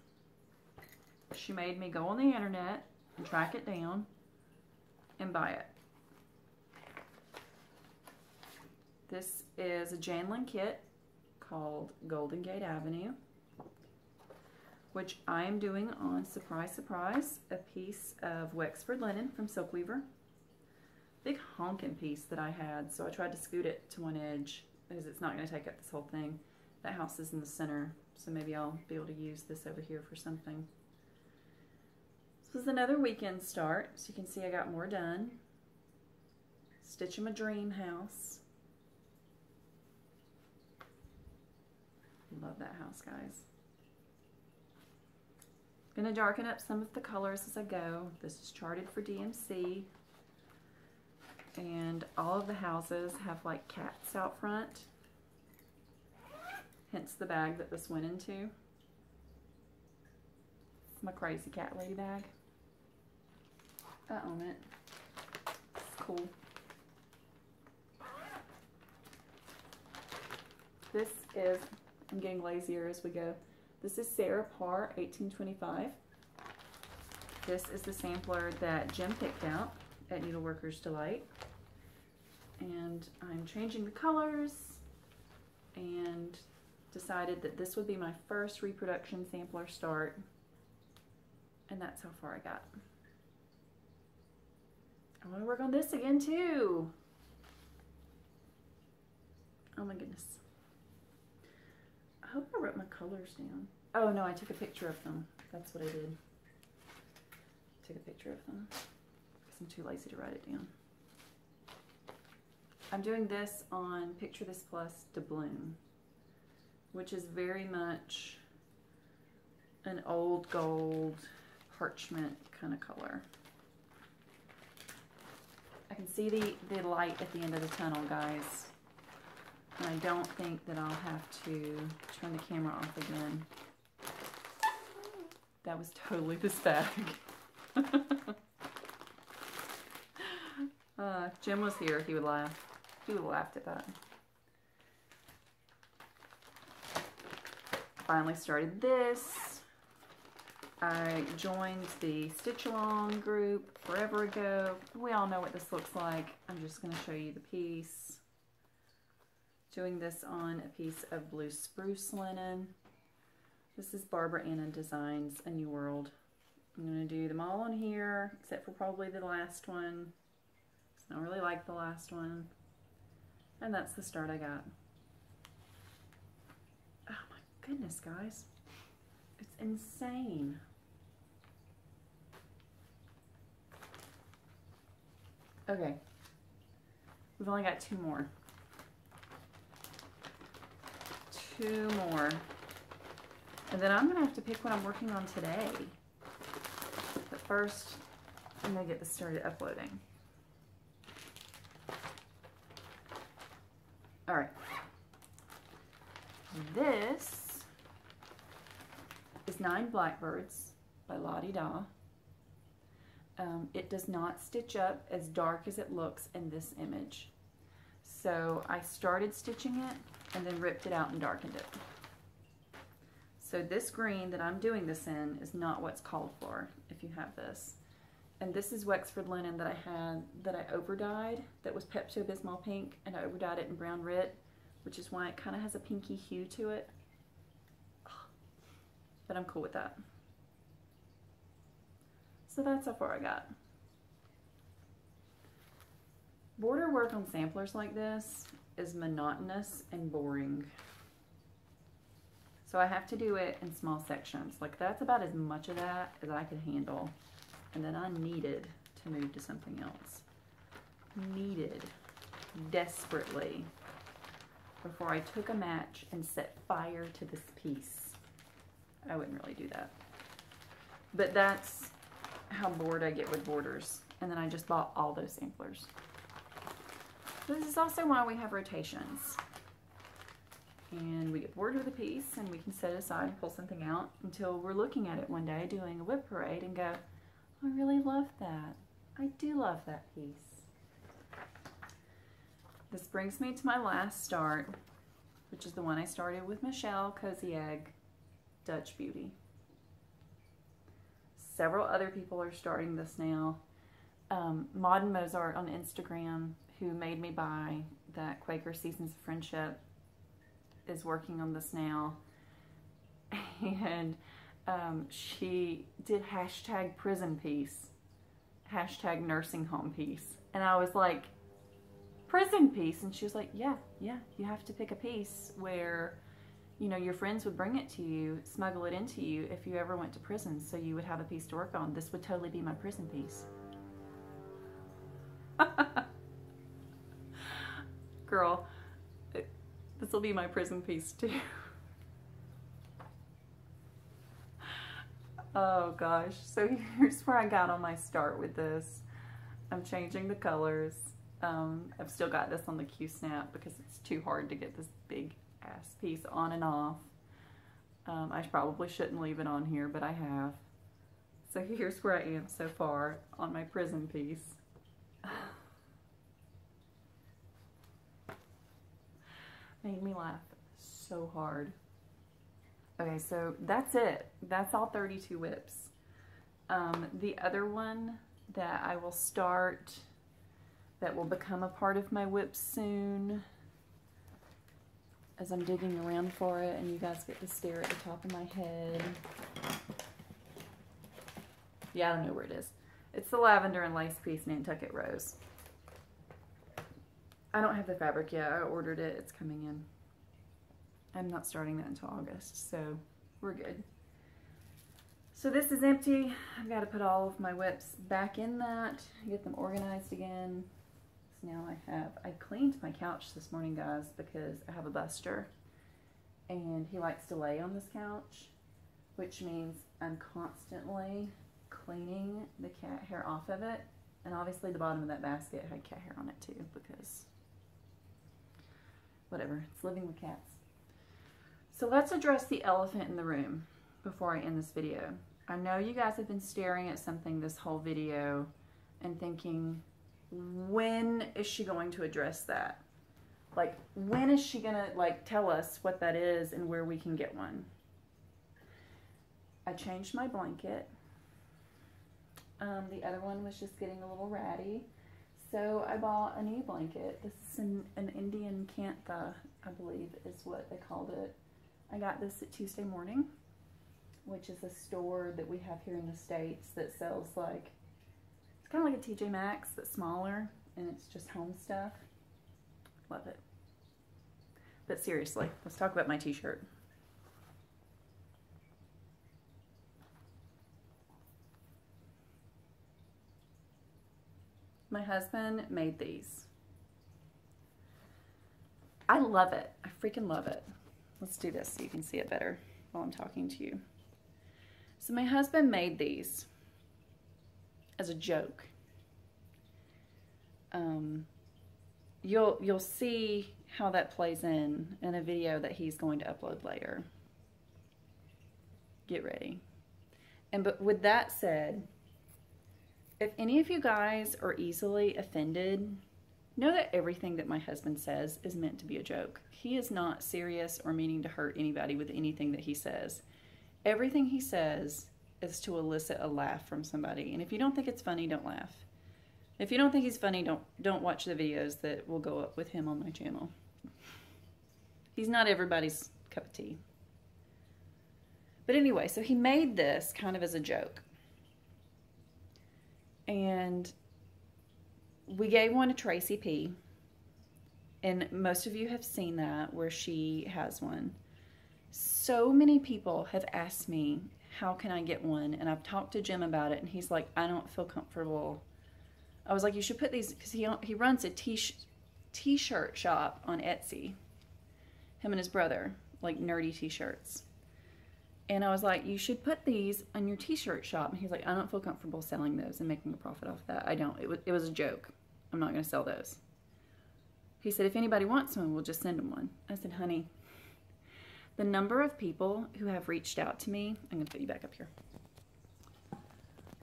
She made me go on the internet and track it down and buy it. This is a Angeline kit called Golden Gate Avenue, which I am doing on, surprise, surprise, a piece of Wexford linen from Silkweaver. Big honking piece that I had, so I tried to scoot it to one edge because it's not going to take up this whole thing. That house is in the center, so maybe I'll be able to use this over here for something. This was another weekend start, so you can see I got more done. Stitching my dream house. Love that house, guys. Gonna darken up some of the colors as I go. This is charted for DMC. And all of the houses have like cats out front. Hence the bag that this went into. It's my crazy cat lady bag. I own it. It's cool. This is, I'm getting lazier as we go. This is Sarah Parr, 1825. This is the sampler that Jim picked out at Needleworker's Delight. And I'm changing the colors and decided that this would be my first reproduction sampler start. And that's how far I got. I want to work on this again too. Oh my goodness. I hope I wrote my colors down. Oh no, I took a picture of them. That's what I did. Took a picture of them because I'm too lazy to write it down. I'm doing this on Picture This Plus Doubloon, which is very much an old gold parchment kind of color. I can see the light at the end of the tunnel, guys. And I don't think that I'll have to turn the camera off again. That was totally this bag. If Jim was here, he would laugh. He would have laughed at that. Finally started this. I joined the Stitch Along group forever ago. We all know what this looks like. I'm just going to show you the piece. Doing this on a piece of blue spruce linen. This is Barbara Anna Designs, A New World. I'm going to do them all on here, except for probably the last one. I don't really like the last one. And that's the start I got. Oh my goodness, guys. It's insane. Okay. We've only got 2 more. 2 more. And then I'm going to have to pick what I'm working on today. But first, I'm going to get this started uploading. Alright. This is 9 Blackbirds by Lottie Da. It does not stitch up as dark as it looks in this image. So I started stitching it and then ripped it out and darkened it. So this green that I'm doing this in is not what's called for if you have this. And this is Wexford linen that I had, that I overdyed, that was Pepto-Bismol pink, and I overdyed it in brown rit, which is why it kind of has a pinky hue to it. But I'm cool with that. So that's how far I got. Border work on samplers like this is monotonous and boring. So I have to do it in small sections. Like that's about as much of that as I could handle. And then I needed to move to something else. Needed desperately before I took a match and set fire to this piece. I wouldn't really do that. But that's how bored I get with borders. And then I just bought all those samplers. This is also why we have rotations. And we get bored with a piece and we can set it aside and pull something out until we're looking at it one day doing a WIP parade and go, I really love that. I do love that piece. This brings me to my last start, which is the one I started with Michelle, Cozy Egg, Dutch Beauty. Several other people are starting this now. Maud and Mozart on Instagram, who made me buy that Quaker Seasons of Friendship, is working on this now. And she did hashtag prison piece, hashtag nursing home piece. And I was like, prison piece? And she was like, yeah, you have to pick a piece where, you know, your friends would bring it to you, smuggle it into you if you ever went to prison, so you would have a piece to work on. This would totally be my prison piece. Girl, this will be my prison piece too. Oh gosh, so here's where I got on my start with this. I'm changing the colors. I've still got this on the Q-snap because it's too hard to get this big ass piece on and off. I probably shouldn't leave it on here, but I have. So here's where I am so far on my prison piece. Made me laugh so hard. Okay, so that's it. That's all 32 whips. The other one that I will start, that will become a part of my whips soon, as I'm digging around for it and you guys get to stare at the top of my head. Yeah, I don't know where it is. It's the lavender and lace piece, Nantucket Rose. I don't have the fabric yet. I ordered it. It's coming in. I'm not starting that until August, so we're good. So this is empty. I've got to put all of my whips back in that, get them organized again. So now I cleaned my couch this morning, guys, because I have a buster and he likes to lay on this couch, which means I'm constantly cleaning the cat hair off of it. And obviously the bottom of that basket had cat hair on it too, because whatever, it's living with cats. So let's address the elephant in the room before I end this video. I know you guys have been staring at something this whole video and thinking, when is she going to address that? Like, when is she gonna like tell us what that is and where we can get one? I changed my blanket. The other one was just getting a little ratty. So I bought a new blanket. This is an Indian Cantha, I believe is what they called it. I got this at Tuesday Morning, which is a store that we have here in the States that sells like, it's kind of like a TJ Maxx, but smaller, and it's just home stuff. Love it. But seriously, let's talk about my t-shirt. My husband made these. I love it. I freaking love it. Let's do this so you can see it better while I'm talking to you. So my husband made these as a joke. You'll see how that plays in a video that he's going to upload later. Get ready. But with that said, if any of you guys are easily offended, know that everything that my husband says is meant to be a joke. He is not serious or meaning to hurt anybody with anything that he says. Everything he says is to elicit a laugh from somebody. And if you don't think it's funny, don't laugh. If you don't think he's funny, don't watch the videos that will go up with him on my channel. He's not everybody's cup of tea. But anyway, so he made this kind of as a joke. And we gave one to Tracy P. And most of you have seen that, where she has one. So many people have asked me, how can I get one? And I've talked to Jim about it, and he's like, I don't feel comfortable. I was like, you should put these, because he runs a t-shirt shop on Etsy. Him and his brother, like nerdy t-shirts. And I was like, you should put these on your t-shirt shop. And he's like, I don't feel comfortable selling those and making a profit off that. I don't. It was a joke. I'm not going to sell those. He said, if anybody wants one, we'll just send them one. I said, honey, the number of people who have reached out to me, I'm going to put you back up here.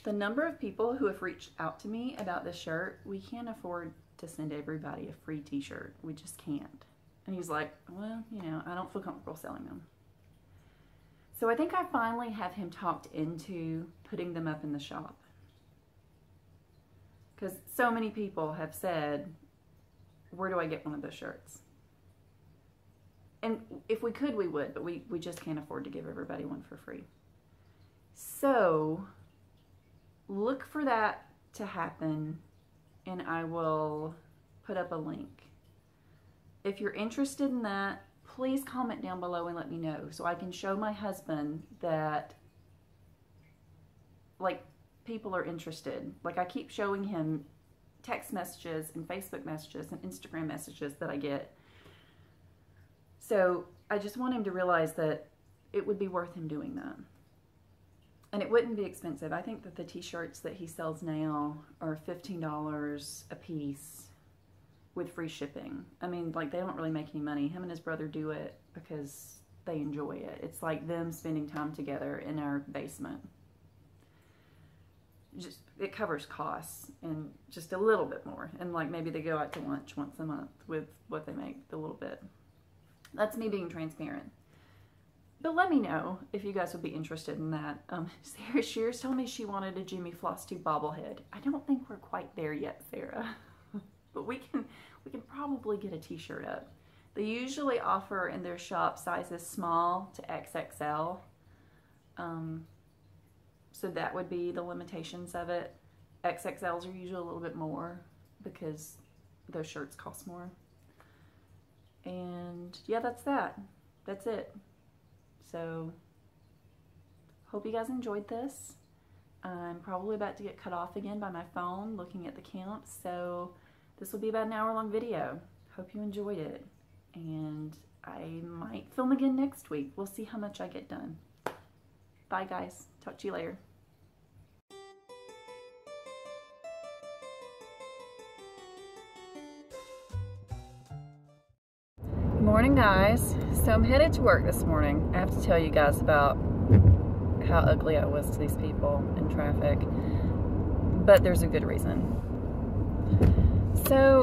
The number of people who have reached out to me about this shirt, we can't afford to send everybody a free t-shirt. We just can't. And he's like, well, you know, I don't feel comfortable selling them. So I think I finally have him talked into putting them up in the shop. Because so many people have said, where do I get one of those shirts? And if we could, we would, but we just can't afford to give everybody one for free. So look for that to happen, and I will put up a link. If you're interested in that, please comment down below and let me know so I can show my husband that, like, people are interested. Like, I keep showing him text messages and Facebook messages and Instagram messages that I get. So I just want him to realize that it would be worth him doing that. And it wouldn't be expensive. I think that the t-shirts that he sells now are $15 a piece with free shipping. I mean, like, they don't really make any money. Him and his brother do it because they enjoy it. It's like them spending time together in our basement. Just, it covers costs and just a little bit more. And like, maybe they go out to lunch once a month with what they make, a little bit. That's me being transparent. But let me know if you guys would be interested in that. Sarah Shears told me she wanted a Jimmy Flosstube bobblehead. I don't think we're quite there yet, Sarah. But we can probably get a t-shirt up. They usually offer in their shop sizes small to XXL. So that would be the limitations of it. XXLs are usually a little bit more because those shirts cost more. And yeah, that's that. That's it. So hope you guys enjoyed this. I'm probably about to get cut off again by my phone looking at the count. So this will be about an hour-long video. Hope you enjoyed it. And I might film again next week. We'll see how much I get done. Bye, guys. Talk to you later. Morning, guys. So I'm headed to work this morning. I have to tell you guys about how ugly I was to these people in traffic. But there's a good reason. So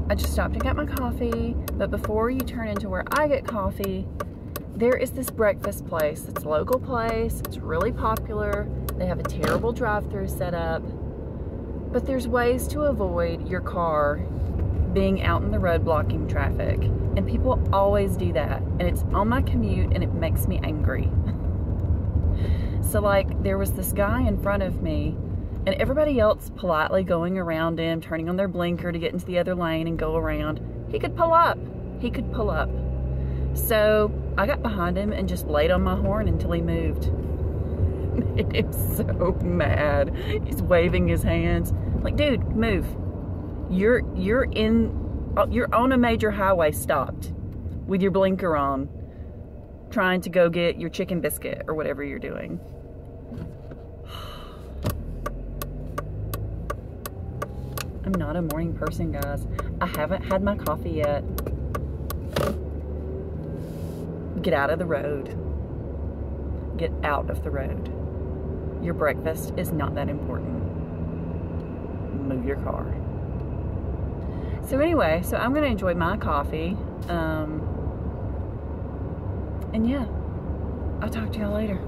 I just stopped and got my coffee, but before you turn into where I get coffee, there is this breakfast place. It's a local place. It's really popular. They have a terrible drive-through set up, but there's ways to avoid your car being out in the road blocking traffic, and people always do that, and it's on my commute and it makes me angry. So like, there was this guy in front of me and everybody else politely going around him, turning on their blinker to get into the other lane and go around. He could pull up. He could pull up. So I got behind him and just laid on my horn until he moved. Made him so mad. He's waving his hands. Like, dude, move. You're in You're on a major highway stopped with your blinker on, trying to go get your chicken biscuit or whatever you're doing. I'm not a morning person, guys. I haven't had my coffee yet. Get out of the road. Get out of the road. Your breakfast is not that important. Move your car. So anyway, so I'm gonna enjoy my coffee. And yeah, I'll talk to y'all later.